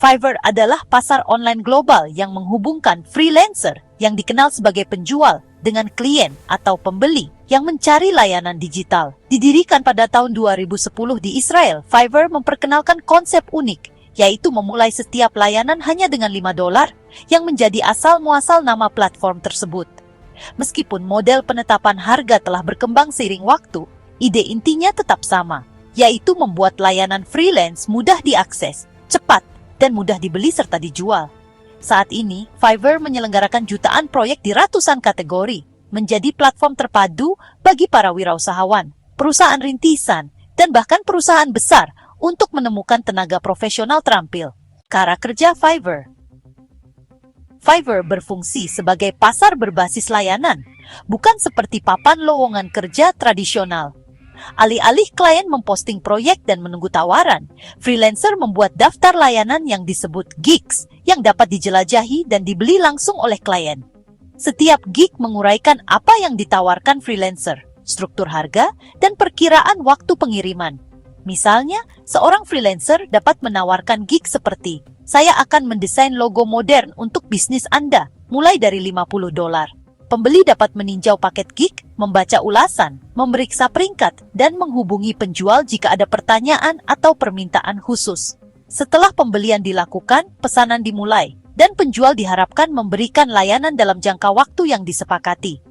Fiverr adalah pasar online global yang menghubungkan freelancer yang dikenal sebagai penjual dengan klien atau pembeli yang mencari layanan digital. Didirikan pada tahun 2010 di Israel, Fiverr memperkenalkan konsep unik, yaitu memulai setiap layanan hanya dengan $5 yang menjadi asal-muasal nama platform tersebut. Meskipun model penetapan harga telah berkembang seiring waktu, ide intinya tetap sama, yaitu membuat layanan freelance mudah diakses, cepat, dan mudah dibeli serta dijual. Saat ini, Fiverr menyelenggarakan jutaan proyek di ratusan kategori, menjadi platform terpadu bagi para wirausahawan, perusahaan rintisan, dan bahkan perusahaan besar untuk menemukan tenaga profesional terampil. Cara kerja Fiverr. Fiverr berfungsi sebagai pasar berbasis layanan, bukan seperti papan lowongan kerja tradisional. Alih-alih klien memposting proyek dan menunggu tawaran, freelancer membuat daftar layanan yang disebut gigs yang dapat dijelajahi dan dibeli langsung oleh klien. Setiap gig menguraikan apa yang ditawarkan freelancer, struktur harga, dan perkiraan waktu pengiriman. Misalnya, seorang freelancer dapat menawarkan gig seperti, "Saya akan mendesain logo modern untuk bisnis Anda, mulai dari $50. Pembeli dapat meninjau paket gig, membaca ulasan, memeriksa peringkat, dan menghubungi penjual jika ada pertanyaan atau permintaan khusus. Setelah pembelian dilakukan, pesanan dimulai, dan penjual diharapkan memberikan layanan dalam jangka waktu yang disepakati.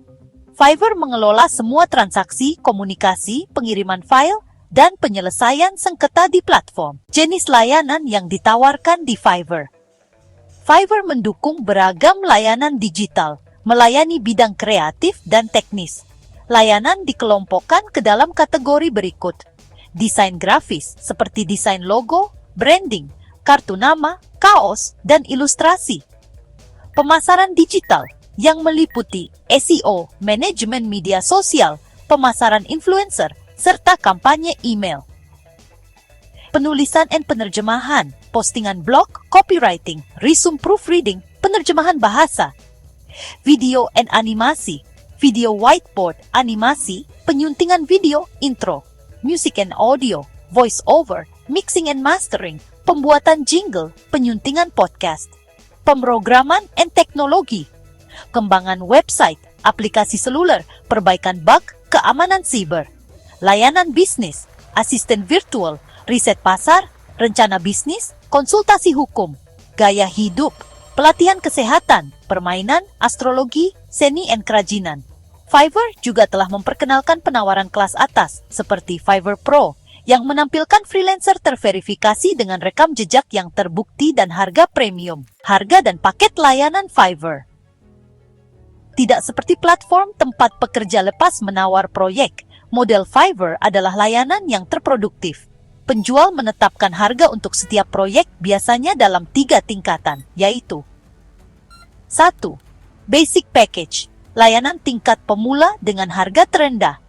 Fiverr mengelola semua transaksi, komunikasi, pengiriman file, dan penyelesaian sengketa di platform. Jenis layanan yang ditawarkan di Fiverr. Fiverr mendukung beragam layanan digital, melayani bidang kreatif dan teknis. Layanan dikelompokkan ke dalam kategori berikut. Desain grafis seperti desain logo, branding, kartu nama, kaos, dan ilustrasi. Pemasaran digital yang meliputi SEO, manajemen media sosial, pemasaran influencer, serta kampanye email. Penulisan dan penerjemahan, postingan blog, copywriting, resume proofreading, penerjemahan bahasa. Video and animasi, video whiteboard, animasi, penyuntingan video, intro, music and audio, voice over, mixing and mastering, pembuatan jingle, penyuntingan podcast, pemrograman and teknologi, kembangan website, aplikasi seluler, perbaikan bug, keamanan siber, layanan bisnis, asisten virtual, riset pasar, rencana bisnis, konsultasi hukum, gaya hidup, pelatihan kesehatan, permainan, astrologi, seni dan kerajinan. Fiverr juga telah memperkenalkan penawaran kelas atas seperti Fiverr Pro yang menampilkan freelancer terverifikasi dengan rekam jejak yang terbukti dan harga premium. Harga dan paket layanan Fiverr. Tidak seperti platform tempat pekerja lepas menawar proyek, model Fiverr adalah layanan yang terproduktif. Penjual menetapkan harga untuk setiap proyek biasanya dalam 3 tingkatan, yaitu 1. Basic Package, layanan tingkat pemula dengan harga terendah.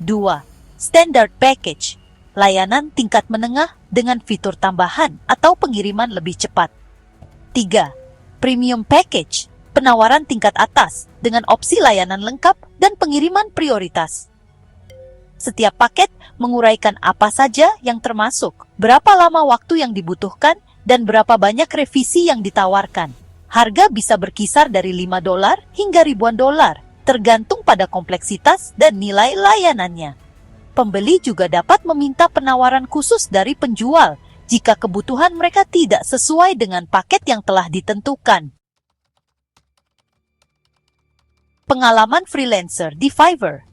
2. Standard Package, layanan tingkat menengah dengan fitur tambahan atau pengiriman lebih cepat. 3. Premium Package, penawaran tingkat atas dengan opsi layanan lengkap dan pengiriman prioritas. Setiap paket menguraikan apa saja yang termasuk, berapa lama waktu yang dibutuhkan, dan berapa banyak revisi yang ditawarkan. Harga bisa berkisar dari $5 hingga ribuan dolar, tergantung pada kompleksitas dan nilai layanannya. Pembeli juga dapat meminta penawaran khusus dari penjual jika kebutuhan mereka tidak sesuai dengan paket yang telah ditentukan. Pengalaman freelancer di Fiverr.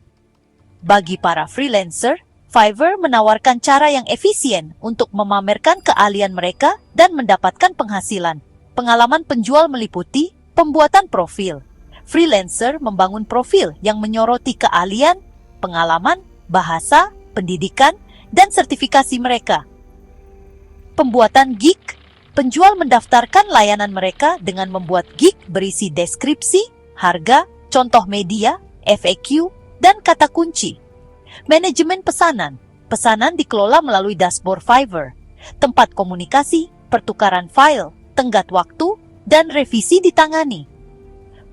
Bagi para freelancer, Fiverr menawarkan cara yang efisien untuk memamerkan keahlian mereka dan mendapatkan penghasilan. Pengalaman penjual meliputi pembuatan profil. Freelancer membangun profil yang menyoroti keahlian, pengalaman, bahasa, pendidikan, dan sertifikasi mereka. Pembuatan gig. Penjual mendaftarkan layanan mereka dengan membuat gig berisi deskripsi, harga, contoh media, FAQ, dan kata kunci. Manajemen pesanan. Pesanan dikelola melalui dashboard Fiverr. Tempat komunikasi, pertukaran file, tenggat waktu, dan revisi ditangani.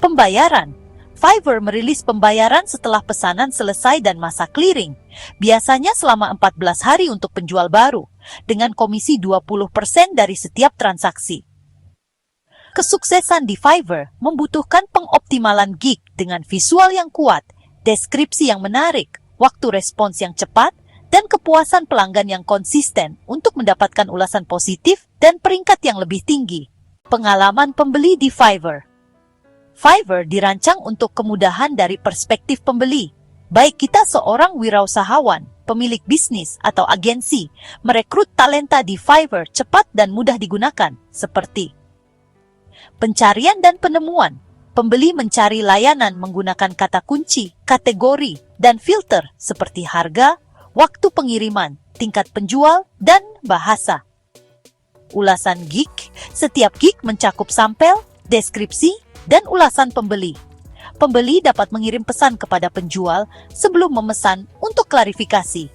Pembayaran. Fiverr merilis pembayaran setelah pesanan selesai dan masa clearing. Biasanya selama 14 hari untuk penjual baru, dengan komisi 20% dari setiap transaksi. Kesuksesan di Fiverr membutuhkan pengoptimalan gig dengan visual yang kuat, deskripsi yang menarik, waktu respons yang cepat, dan kepuasan pelanggan yang konsisten untuk mendapatkan ulasan positif dan peringkat yang lebih tinggi. Pengalaman pembeli di Fiverr. Fiverr dirancang untuk kemudahan dari perspektif pembeli. Baik kita seorang wirausahawan, pemilik bisnis, atau agensi, merekrut talenta di Fiverr cepat dan mudah digunakan, seperti pencarian dan penemuan. Pembeli mencari layanan menggunakan kata kunci, kategori, dan filter seperti harga, waktu pengiriman, tingkat penjual, dan bahasa. Ulasan gig, setiap gig mencakup sampel, deskripsi, dan ulasan pembeli. Pembeli dapat mengirim pesan kepada penjual sebelum memesan untuk klarifikasi.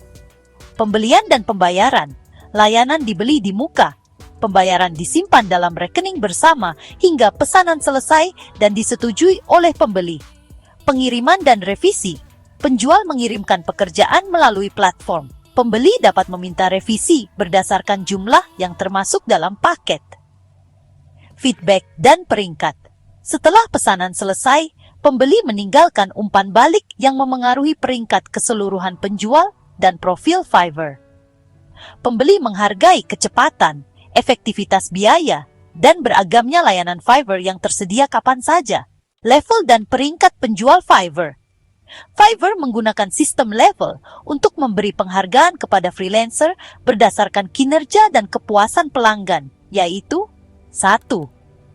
Pembelian dan pembayaran, layanan dibeli di muka, pembayaran disimpan dalam rekening bersama hingga pesanan selesai dan disetujui oleh pembeli. Pengiriman dan revisi, penjual mengirimkan pekerjaan melalui platform. Pembeli dapat meminta revisi berdasarkan jumlah yang termasuk dalam paket. Feedback dan peringkat. Setelah pesanan selesai, pembeli meninggalkan umpan balik yang memengaruhi peringkat keseluruhan penjual dan profil Fiverr. Pembeli menghargai kecepatan, efektivitas biaya, dan beragamnya layanan Fiverr yang tersedia kapan saja. Level dan peringkat penjual Fiverr. Fiverr menggunakan sistem level untuk memberi penghargaan kepada freelancer berdasarkan kinerja dan kepuasan pelanggan, yaitu 1.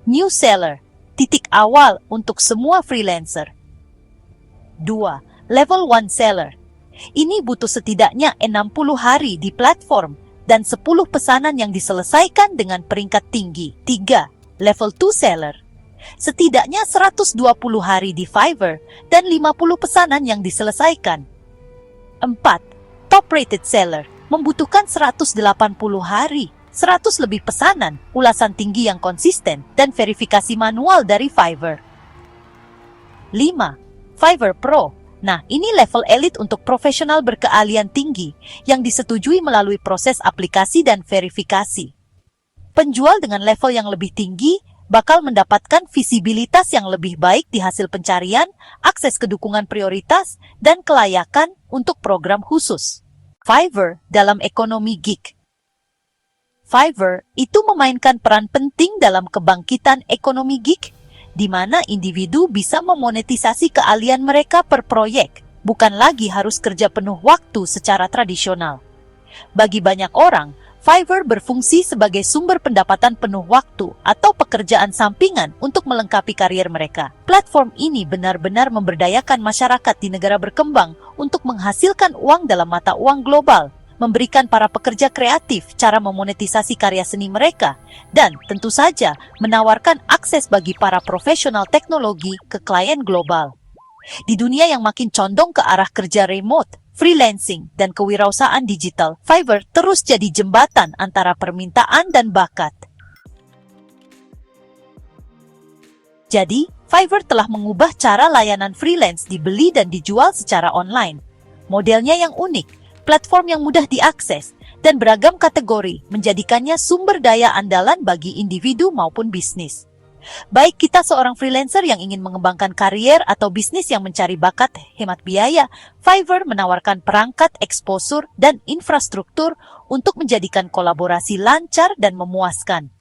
New seller, titik awal untuk semua freelancer. 2. Level 1 seller. Ini butuh setidaknya 60 hari di platform dan 10 pesanan yang diselesaikan dengan peringkat tinggi. 3. Level 2 seller. Setidaknya 120 hari di Fiverr dan 50 pesanan yang diselesaikan. 4. Top-rated seller membutuhkan 180 hari, 100 lebih pesanan, ulasan tinggi yang konsisten, dan verifikasi manual dari Fiverr. 5. Fiverr Pro. Nah, ini level elit untuk profesional berkeahlian tinggi yang disetujui melalui proses aplikasi dan verifikasi. Penjual dengan level yang lebih tinggi bakal mendapatkan visibilitas yang lebih baik di hasil pencarian, akses ke dukungan prioritas, dan kelayakan untuk program khusus. Fiverr dalam ekonomi gig. Fiverr itu memainkan peran penting dalam kebangkitan ekonomi gig, di mana individu bisa memonetisasi keahlian mereka per proyek, bukan lagi harus kerja penuh waktu secara tradisional. Bagi banyak orang, Fiverr berfungsi sebagai sumber pendapatan penuh waktu atau pekerjaan sampingan untuk melengkapi karier mereka. Platform ini benar-benar memberdayakan masyarakat di negara berkembang untuk menghasilkan uang dalam mata uang global, memberikan para pekerja kreatif cara memonetisasi karya seni mereka, dan tentu saja menawarkan akses bagi para profesional teknologi ke klien global. Di dunia yang makin condong ke arah kerja remote, freelancing, dan kewirausahaan digital, Fiverr terus jadi jembatan antara permintaan dan bakat. Jadi, Fiverr telah mengubah cara layanan freelance dibeli dan dijual secara online. Modelnya yang unik, platform yang mudah diakses, dan beragam kategori menjadikannya sumber daya andalan bagi individu maupun bisnis. Baik kita seorang freelancer yang ingin mengembangkan karier atau bisnis yang mencari bakat hemat biaya, Fiverr menawarkan perangkat, exposure, dan infrastruktur untuk menjadikan kolaborasi lancar dan memuaskan.